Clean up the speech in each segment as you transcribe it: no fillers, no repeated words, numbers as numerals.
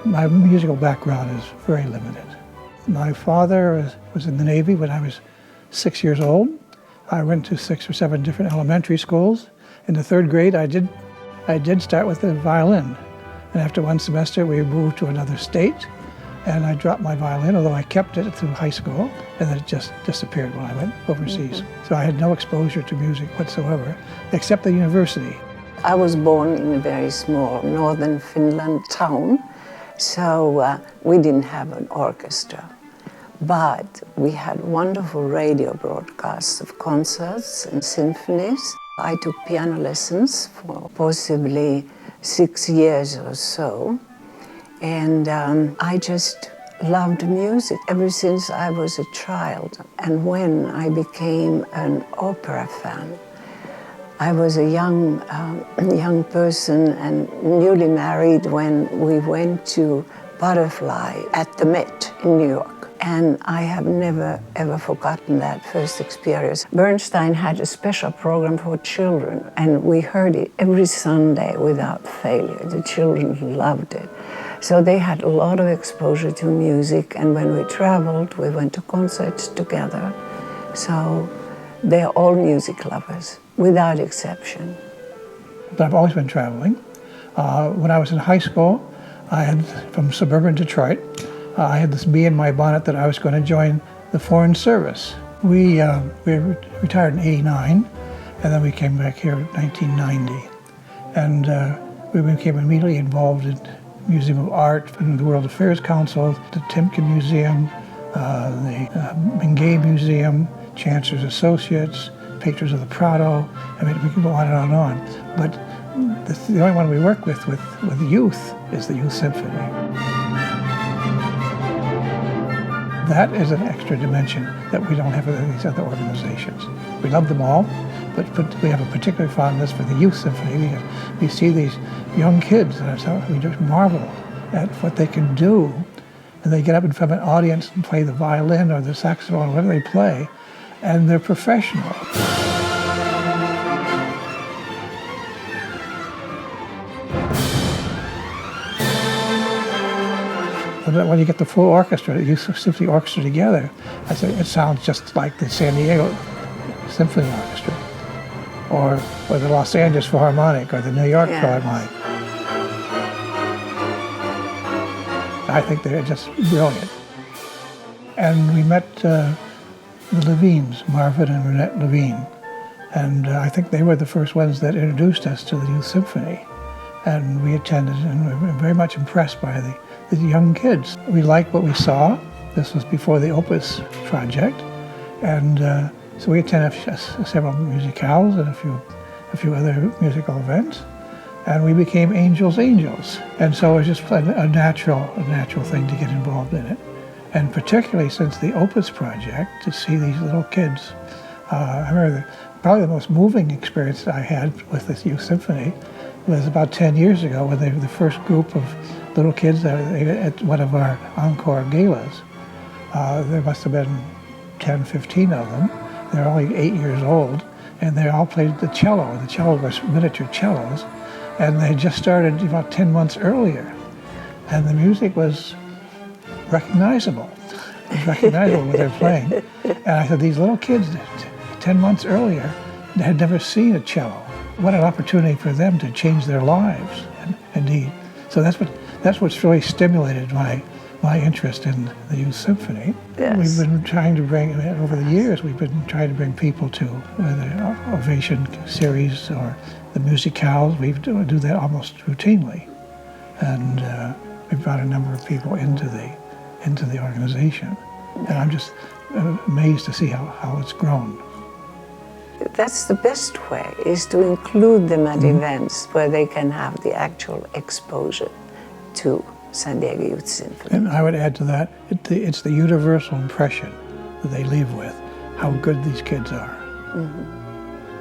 My musical background is very limited. My father was in the Navy when I was 6 years old. I went to 6 or 7 different elementary schools. In the 3rd grade, I did start with the violin. And after 1 semester, we moved to another state, and I dropped my violin, although I kept it through high school, and then it just disappeared when I went overseas. So I had no exposure to music whatsoever, except the university. I was born in a very small northern Finland town, so we didn't have an orchestra. But we had wonderful radio broadcasts of concerts and symphonies. I took piano lessons for possibly 6 years or so. And I just loved music ever since I was a child. And when I became an opera fan, I was a young person and newly married when we went to Butterfly at the Met in New York. And I have never, ever forgotten that first experience. Bernstein had a special program for children, and we heard it every Sunday without failure. The children loved it. So they had a lot of exposure to music, and when we traveled, we went to concerts together. So they're all music lovers, without exception. But I've always been traveling. When I was in high school, I had, from suburban Detroit, I had this bee in my bonnet that I was going to join the Foreign Service. We retired in '89, and then we came back here in 1990. And we became immediately involved in Museum of Art, and the World Affairs Council, the Timken Museum, the Mingay Museum, Chancellor's Associates, Patrons of the Prado. I mean, we can go on and on and on. But the only one we work with youth is the Youth Symphony. That is an extra dimension that we don't have in these other organizations. We love them all, but we have a particular fondness for the Youth Symphony because we see these young kids and we just marvel at what they can do. And they get up in front of an audience and play the violin or the saxophone, whatever they play, and they're professional. When you get the full orchestra, the Youth Symphony Orchestra together, I say it sounds just like the San Diego Symphony Orchestra, or the Los Angeles Philharmonic, or the New York Philharmonic. I think they're just brilliant. And we met the Levines, Marvin and Renette Levine, and I think they were the first ones that introduced us to the Youth Symphony. And we attended, and we were very much impressed by the young kids. We liked what we saw. This was before the Opus project, and so we attended several musicales and a few other musical events, and we became Angels. And so it was just a natural thing to get involved in it, and particularly since the Opus project, to see these little kids. I remember probably the most moving experience that I had with this Youth Symphony was about 10 years ago when they were the first group of little kids at one of our Encore galas. There must have been 10, 15 of them. They're only 8 years old, and they all played the cello. The cello was miniature cellos, and they just started about 10 months earlier. And the music was recognizable. It was recognizable what they're playing. And I said, these little kids, 10 months earlier, had never seen a cello. What an opportunity for them to change their lives, indeed. So that's what's really stimulated my interest in the Youth Symphony. Yes. We've been trying to bring, over the years, we've been trying to bring people to the Ovation series or the musicales. We do that almost routinely. And we've brought a number of people into the organization. And I'm just amazed to see how it's grown. That's the best way, is to include them at events where they can have the actual exposure to San Diego Youth Symphony. And I would add to that, it's the universal impression that they leave with, how good these kids are.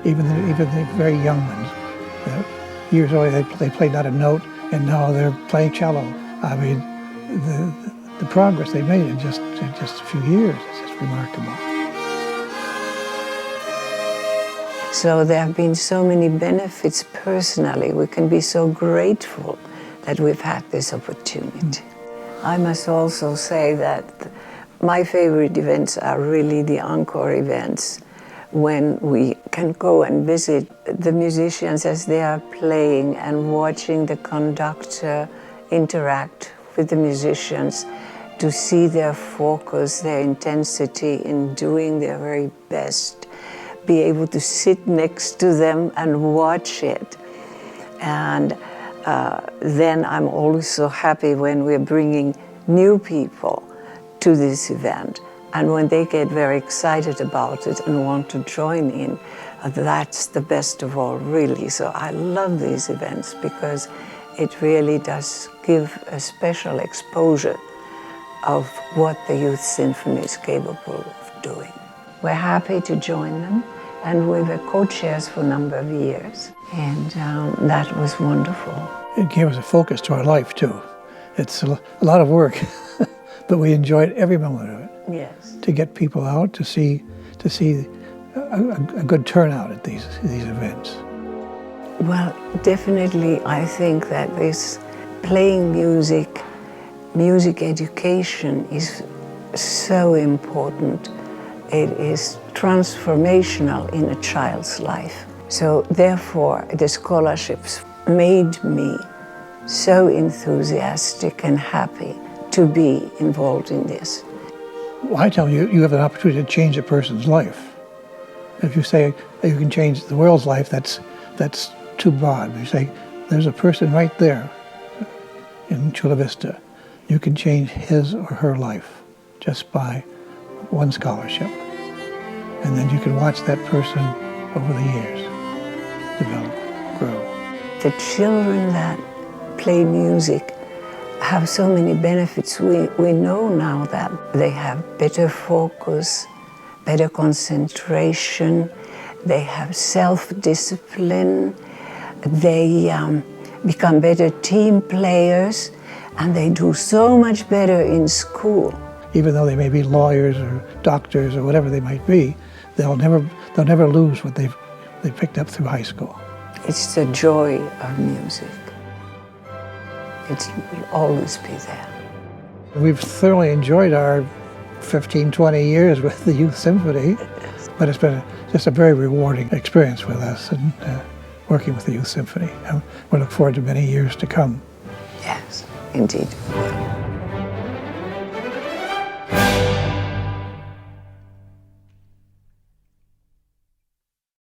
Even the very young ones. Years earlier, they played not a note, and now they're playing cello. I mean, the progress they made in just a few years is just remarkable. So there have been so many benefits personally. We can be so grateful that we've had this opportunity. I must also say that my favorite events are really the Encore events, when we can go and visit the musicians as they are playing and watching the conductor interact with the musicians to see their focus, their intensity in doing their very best, be able to sit next to them and watch it. And then I'm always so happy when we're bringing new people to this event. And when they get very excited about it and want to join in, that's the best of all, really. So I love these events because it really does give a special exposure of what the Youth Symphony is capable of doing. We're happy to join them, and we were co-chairs for a number of years, and that was wonderful. It gave us a focus to our life, too. It's a lot of work, but we enjoyed every moment of it. Yes. To get people out, to see a good turnout at these events. Well, definitely I think that this playing music, music education is so important. It is transformational in a child's life. So therefore, the scholarships made me so enthusiastic and happy to be involved in this. Well, I tell you, you have an opportunity to change a person's life. If you say you can change the world's life, that's too broad. You say, there's a person right there in Chula Vista. You can change his or her life just by one scholarship. And then you can watch that person over the years develop, grow. The children that play music have so many benefits. We know now that they have better focus, better concentration, they have self-discipline, they become better team players, and they do so much better in school. Even though they may be lawyers or doctors or whatever they might be, they'll never lose what they've picked up through high school. It's the joy of music. It will always be there. We've thoroughly enjoyed our 15, 20 years with the Youth Symphony, but it's been just a very rewarding experience with us and working with the Youth Symphony. And we look forward to many years to come. Yes, indeed.